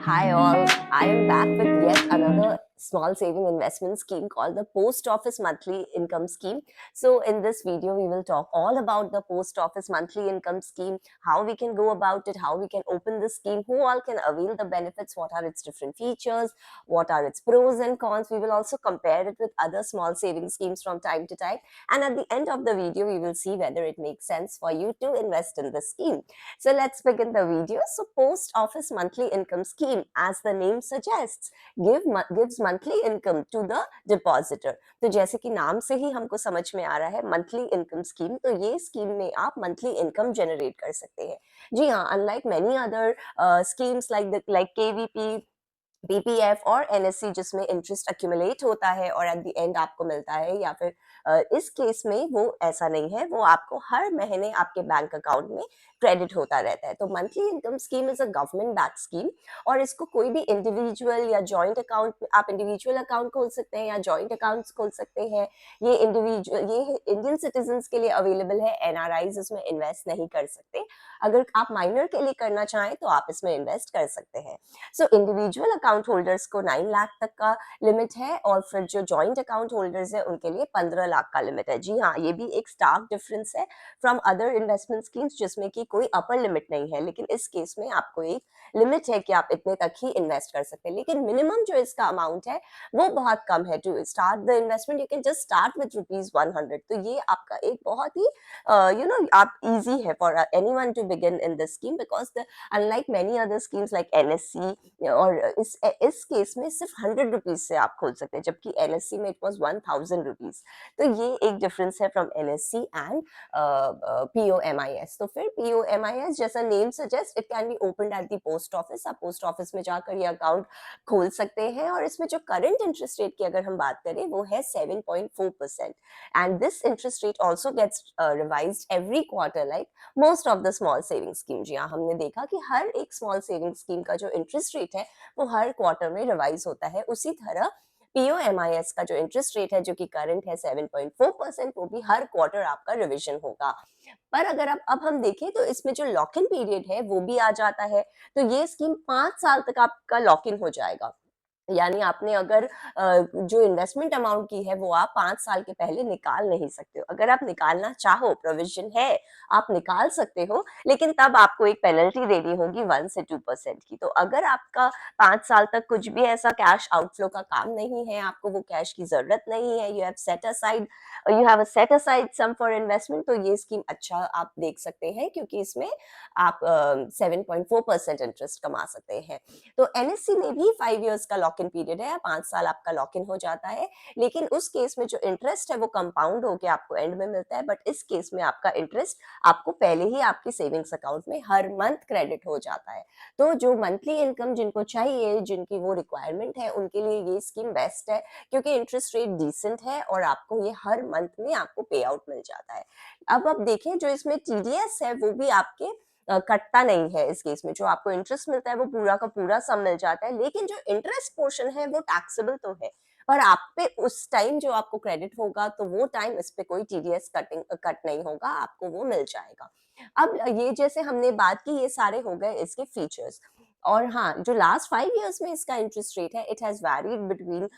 Hi all, I am back with yet another small saving investment scheme called the Post Office Monthly Income Scheme. So in this video, we will talk all about the Post Office Monthly Income Scheme, how we can go about it, how we can open the scheme, who all can avail the benefits, what are its different features, what are its pros and cons. We will also compare it with other small saving schemes from time to time. And at the end of the video, we will see whether it makes sense for you to invest in the scheme. So let's begin the video. So Post Office Monthly Income Scheme, as the name suggests, gives monthly income to the depositor. तो जैसे कि नाम से ही हमको समझ में आ रहा है मंथली इनकम स्कीम, तो ये स्कीम में आप मंथली इनकम जनरेट कर सकते हैं. जी हाँ, unlike many other schemes like KVP, PPF और एनएससी जिसमें इंटरेस्ट अक्यूमुलेट होता है और एट द एंड आपको मिलता है, या फिर इस केस में वो ऐसा नहीं है, वो आपको हर महीने आपके बैंक अकाउंट में क्रेडिट होता रहता है. तो monthly income scheme is a government back scheme और इसको कोई भी इंडिविजुअल या जॉइंट अकाउंट, आप इंडिविजुअल अकाउंट खोल सकते हैं या जॉइंट अकाउंट्स खोल सकते हैं. ये इंडियन सिटीजन्स के लिए अवेलेबल है, एनआरआईज इसमें इन्वेस्ट नहीं कर सकते. अगर आप माइनर के लिए करना चाहें तो आप इसमें इन्वेस्ट कर सकते हैं. सो इंडिविजुअल अकाउंट होल्डर्स को 9 लाख तक का लिमिट है और फिर जो जॉइंट अकाउंट होल्डर्स है उनके लिए 15 लाख का लिमिट है. जी हाँ, ये भी एक स्टार्क डिफरेंस है फ्रॉम अदर इन्वेस्टमेंट स्कीम्स जिसमें कि कोई अपर लिमिट नहीं है, लेकिन इस केस में आपको एक लिमिट है कि आप इतने तक ही इन्वेस्ट कर सकते हैं. लेकिन मिनिमम जो इसका अमाउंट है वो बहुत कम है. To start the investment you can just start with ₹100. तो ये आपका एक बहुत ही आप इजी है for anyone to begin in this scheme, because unlike many other schemes like NSC, और इस केस में सिर्फ ₹100 से आप खोल सकते हैं, जबकि एनएससी में इट वाज ₹1000. तो ये एक डिफरेंस है फ्रॉम एनएससी एंड पीओएमआईएस. तो फिर पीओएमआईएस जैसा name suggest, it can B opened at the post office. आप पोस्ट ऑफिस में जाकर ये अकाउंट खोल सकते हैं और इसमें जो करंट इंटरेस्ट रेट की अगर हम बात करें वो है 7.4%. And this interest rate also gets revised every quarter like most of the small saving scheme. जी हाँ, हमने देखा कि हर एक स्मॉल सेविंग स्कीम का जो इंटरेस्ट रेट है वो हर क्वार्टर में रिवाइज होता है. उसी तरह पीओएमआईएस का जो इंटरेस्ट रेट है जो कि करंट है 7.4%, वो भी हर क्वार्टर आपका रिविजन होगा. पर अगर अब हम देखें तो इसमें जो लॉक इन पीरियड है वो भी आ जाता है. तो ये स्कीम 5 साल तक आपका लॉक इन हो जाएगा. यानी आपने अगर जो इन्वेस्टमेंट अमाउंट की है वो आप 5 साल के पहले निकाल नहीं सकते हो. अगर आप निकालना चाहो, प्रोविजन है, आप निकाल सकते हो, लेकिन तब आपको एक पेनल्टी देनी होगी 1 से 2% की. तो अगर आपका 5 साल तक कुछ भी ऐसा कैश आउटफ्लो का काम नहीं है, आपको वो कैश की जरूरत नहीं है, you have set aside some for investment, तो ये स्कीम अच्छा आप देख सकते हैं क्योंकि इसमें आप 7.4% इंटरेस्ट कमा सकते हैं. तो एनएससी में भी 5 इयर्स का लॉक इन पीरियड है, 5 साल आपका लॉक इन हो जाता है, लेकिन उस केस में जो इंटरेस्ट है वो कंपाउंड होके आपको एंड में मिलता है. बट इस केस में आपका इंटरेस्ट आपको पहले ही आपकी सेविंग्स अकाउंट में हर मंथ क्रेडिट हो जाता है. तो जो मंथली इनकम जिनको चाहिए, जिनकी वो रिक्वायरमेंट है, उनके लिए ये स्कीम बेस्ट है क्योंकि इंटरेस्ट रेट डिसेंट है और आपको ये हर मंथ में आपको पे आउट मिल जाता है. अब देखें जो इसमें टीडीएस है वो भी आपके कटता नहीं है. इस केस में जो आपको इंटरेस्ट मिलता है वो पूरा का पूरा सम मिल जाता है, लेकिन जो इंटरेस्ट पोर्शन है वो टैक्सेबल तो है, पर आप पे उस टाइम जो आपको क्रेडिट होगा तो वो टाइम इस पे कोई टीडीएस कट नहीं होगा, आपको वो मिल जाएगा. अब ये जैसे हमने बात की, ये सारे हो गए इसके फीचर्स. और हाँ, जो लास्ट 5 इयर्स में इसका इंटरेस्ट रेट है, इट हैज वैरीड बिटवीन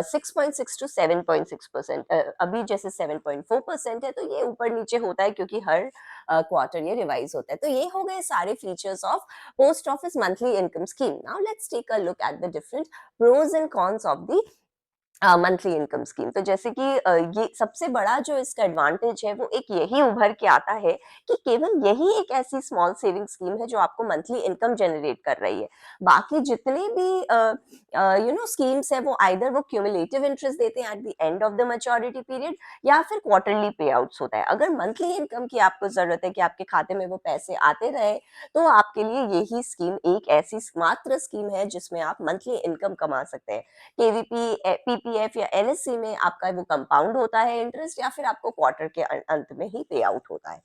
6.6 टू 7.6%. अभी जैसे 7.4% है, तो ये ऊपर नीचे होता है क्योंकि हर क्वार्टर ये रिवाइज होता है. तो ये हो गए सारे features of post office monthly income scheme. Now let's take a look at the different pros and cons of the monthly income scheme. तो जैसे कि ये सबसे बड़ा जो इसका एडवांटेज है वो एक यही उभर के आता है कि केवल यही एक ऐसी स्मॉल सेविंग स्कीम है जो आपको मंथली इनकम जनरेट कर रही है. बाकी जितने भी स्कीम्स है वो आइदर वो क्यूमुलेटिव इंटरेस्ट देते हैं at the end of the maturity period, या फिर क्वार्टरली पे आउट्स होता है. अगर मंथली इनकम की आपको जरूरत है कि आपके खाते में वो पैसे आते रहे, तो आपके लिए यही स्कीम एक ऐसी मात्र स्कीम है जिसमें आप मंथली इनकम कमा सकते हैं. केवीपी, पीपीएफ या एनएससी में आपका वो कंपाउंड होता है इंटरेस्ट, या फिर आपको क्वार्टर के अंत में ही पे आउट होता है.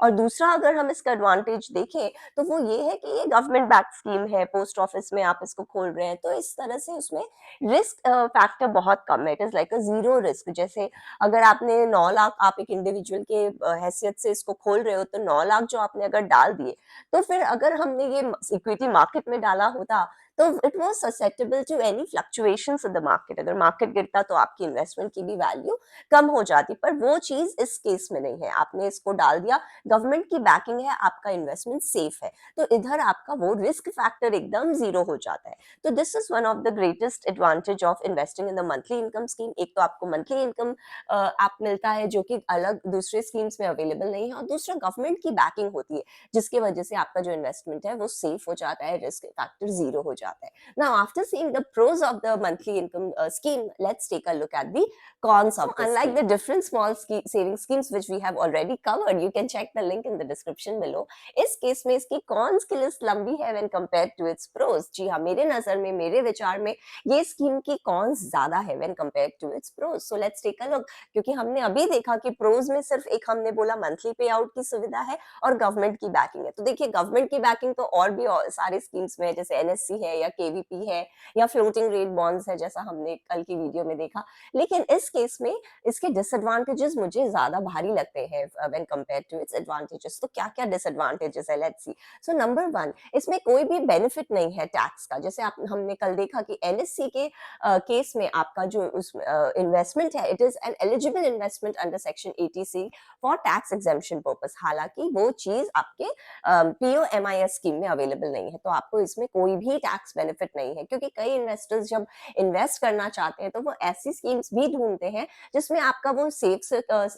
और दूसरा अगर हम इसका एडवांटेज देखें तो वो ये है कि ये गवर्नमेंट बैक स्कीम है, पोस्ट ऑफिस में आप इसको खोल रहे हैं, तो इस तरह से उसमें रिस्क फैक्टर बहुत कम है. It is like a zero risk. जैसे अगर आपने 9 लाख, आप एक इंडिविजुअल के हैसियत से इसको खोल रहे हो, तो 9 लाख जो आपने अगर डाल दिए, तो फिर अगर हमने ये इक्विटी मार्केट में डाला होता तो it was susceptible to any fluctuations in the market. अगर मार्केट गिरता तो आपकी इन्वेस्टमेंट की भी वैल्यू कम हो जाती, पर वो चीज इस केस में नहीं है। आपने इसको डाल दिया, गवर्नमेंट की बैकिंग है, आपका इन्वेस्टमेंट सेफ है, तो इधर आपका वो रिस्क फैक्टर एकदम जीरो हो जाता है। तो this is one of the greatest advantage of investing in the monthly income scheme. एक तो आपको मंथली इनकम आप मिलता है जो कि अलग दूसरे स्कीम्स में अवेलेबल नहीं है, और दूसरा गवर्नमेंट की बैकिंग होती है जिसकी वजह से आपका जो इन्वेस्टमेंट है वो सेफ हो जाता है, रिस्क फैक्टर जीरो हो जाता है। Now after seeing the pros of the monthly income scheme, let's take a look at the cons of this unlike scheme. The different small saving schemes which we have already covered, you can check the link in the description below. इस case में इसकी cons की list लंबी है when compared to its pros। जी हाँ, मेरे नजर में, मेरे विचार में ये स्कीम की cons ज्यादा है when compared to its pros। So let's take a look, क्योंकि हमने अभी देखा कि pros में सिर्फ एक हमने बोला मंथली पे आउट की सुविधा है और गवर्नमेंट की बैकिंग है। तो देखिए, गवर्नमेंट की बैकिंग तो और भी सारे स्कीम्स में है, जैसे एनएससी है या केवीपी है या फ्लोटिंग रेट बॉन्ड्स है, जैसा हमने कल की वीडियो में देखा। लेकिन इस केस में इसके डिसएडवांटेजेस मुझे ज्यादा भारी लगते हैं when compare to its advantages. तो क्या क्या डिसएडवांटेजेस है, लेट्स सी। सो नंबर 1, इसमें कोई भी बेनिफिट नहीं है टैक्स का। जैसे हमने कल देखा कि एनएससी के केस में आपका जो उस इन्वेस्टमेंट है, it is an eligible investment under section 80C for tax exemption purpose. हालांकि वो चीज आपके पीओएमआईएस स्कीम में अवेलेबल नहीं है, तो आपको इसमें कोई भी टैक्स बेनिफिट नहीं है। क्योंकि कई इन्वेस्टर्स जब इन्वेस्ट करना चाहते हैं तो वो ऐसी स्कीम्स भी ढूंढते हैं जिसमें आपका वो सेफ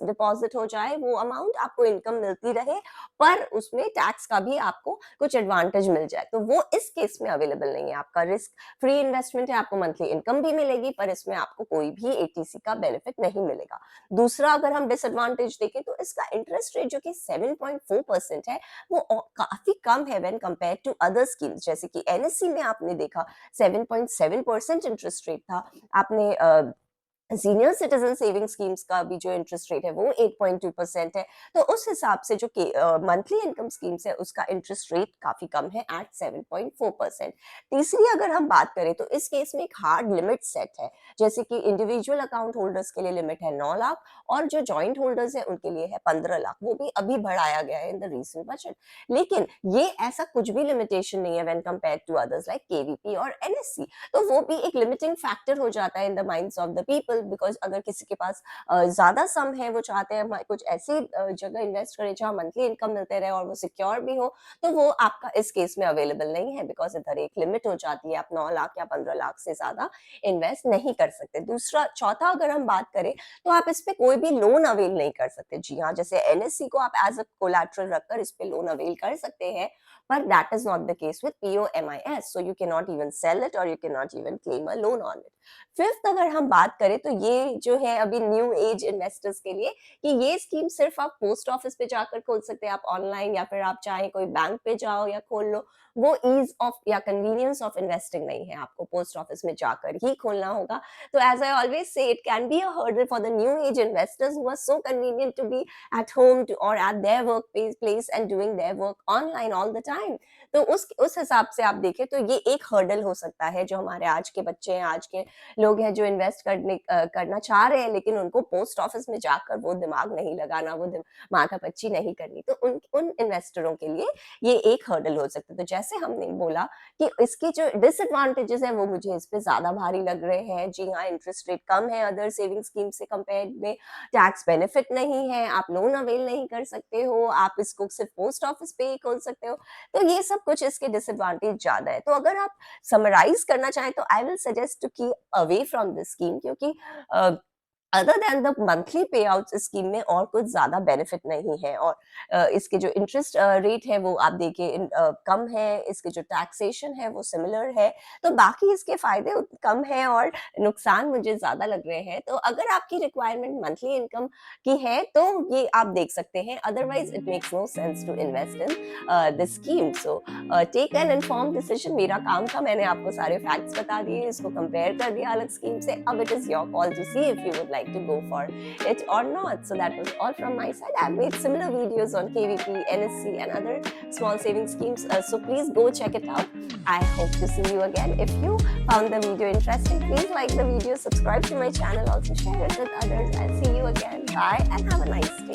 डिपॉजिट हो जाए, वो अमाउंट आपको इनकम मिलती रहे, पर उसमें टैक्स का भी आपको कुछ एडवांटेज मिल जाए। तो वो इस केस में अवेलेबल नहीं है। आपका रिस्क फ्री इन्वेस्टमेंट है, आपको मंथली इनकम भी मिलेगी, पर इसमें आपको कोई भी एटीसी का बेनिफिट नहीं मिलेगा। दूसरा, अगर हम डिसएडवांटेज देखें तो इसका इंटरेस्ट रेट जो कि 7.4% है, वो काफी कम है when compare to other schemes. जैसे कि एनएससी में आपने देखा 7.7% इंटरेस्ट रेट था। आपने सीनियर सिटीजन सेविंग स्कीम्स का भी जो इंटरेस्ट रेट है वो 8.2% है। तो उस हिसाब से जो मंथली इनकम स्कीम्स है उसका इंटरेस्ट रेट काफी कम है एट 7.4%। तीसरी, अगर हम बात करें तो इस केस में एक हार्ड लिमिट सेट है। जैसे कि इंडिविजुअल अकाउंट होल्डर्स के लिए लिमिट है 9 लाख और जो जॉइंट होल्डर्स है उनके लिए है 15 लाख। वो भी अभी बढ़ाया गया है इन द रीसेंट बजट। लेकिन ये ऐसा कुछ भी लिमिटेशन नहीं है when compare to others like KVP और एनएससी। तो वो भी एक लिमिटिंग फैक्टर हो जाता है in the minds of the people, because अगर किसी के पास ज्यादा सम है, वो चाहते हैं कुछ ऐसी जगह इन्वेस्ट करें जहां मंथली इनकम मिलते रहे और वो सिक्योर भी हो, तो वो आपका इस केस में अवेलेबल नहीं है, बिकॉज इधर एक लिमिट हो जाती है, आप 9 लाख या 15 लाख से ज्यादा इन्वेस्ट नहीं कर सकते। चौथा, अगर हम बात करें तो आप इस पे कोई भी लोन अवेल नहीं कर सकते। जी हाँ, जैसे एनएससी को आप एज अ कोलैटरल रखकर इस पे लोन अवेल कर सकते हैं, but that is not the case with POMIS, so you cannot even sell it or you cannot even claim a loan on it. Fifth, अगर हम बात करें तो ये जो है अभी न्यू एज इन्वेस्टर्स के लिए कि ये स्कीम सिर्फ आप पोस्ट ऑफिस पे जाकर खोल सकते हैं, आप ऑनलाइन, या फिर आप चाहें कोई बैंक पे जाओ या खोल लो, वो ईज ऑफ या कन्वीनियंस ऑफ इन्वेस्टिंग नहीं है, आपको पोस्ट ऑफिस में जाकर ही खोलना होगा। तो as I always say, it can be a hurdle for the new age investors who are so convenient to be at home or at their work place and doing their work online all the time। तो उस हिसाब से आप देखें तो ये एक hurdle हो सकता है जो हमारे आज के बच्चे हैं, आज के लोग हैं जो इन्वेस्ट करना चाह रहे हैं, लेकिन उनको पोस्ट ऑफिस में जाकर वो दिमाग नहीं लगाना, वो माथापच्ची नहीं करनी। तो उन इन्वेस्टरों के लिए ये एक हर्डल हो सकता है। तो जैसे हमने बोला कि इसके जो डिसएडवांटेजेस है वो मुझे इस पे ज्यादा भारी लग रहे हैं। जी हाँ, इंटरेस्ट रेट कम है अदर सेविंग स्कीम से कंपेयर में, टैक्स बेनिफिट नहीं है, आप लोन अवेल नहीं कर सकते हो, आप इसको सिर्फ पोस्ट ऑफिस पे ही खोल सकते हो। तो ये सब कुछ इसके डिसएडवांटेज ज्यादा है। तो अगर आप समराइज करना चाहें तो I will suggest to keep away from this scheme, क्योंकि other than the monthly pay out scheme में और कुछ ज्यादा बेनिफिट नहीं है। और इसके जो इंटरेस्ट रेट है वो आप देखिए कम है, इसके जो टैक्सेशन है वो सिमिलर है। तो बाकी इसके फायदे कम है और नुकसान मुझे ज्यादा लग रहे हैं। तो अगर आपकी रिक्वायरमेंट मंथली इनकम की है तो ये आप देख सकते हैं, otherwise it makes no sense to invest in this scheme. So take an informed decision. मेरा काम था, मैंने आपको सारे फैक्ट्स बता दिए, इसको कंपेयर कर दिया अलग स्कीम से। अब it is your call to see if you would like to go for it or not. So that was all from my side. I've made similar videos on KVP, NSC and other small saving schemes. So please go check it out. I hope to see you again. If you found the video interesting, please like the video, subscribe to my channel, also share it with others. I'll see you again. Bye and have a nice day.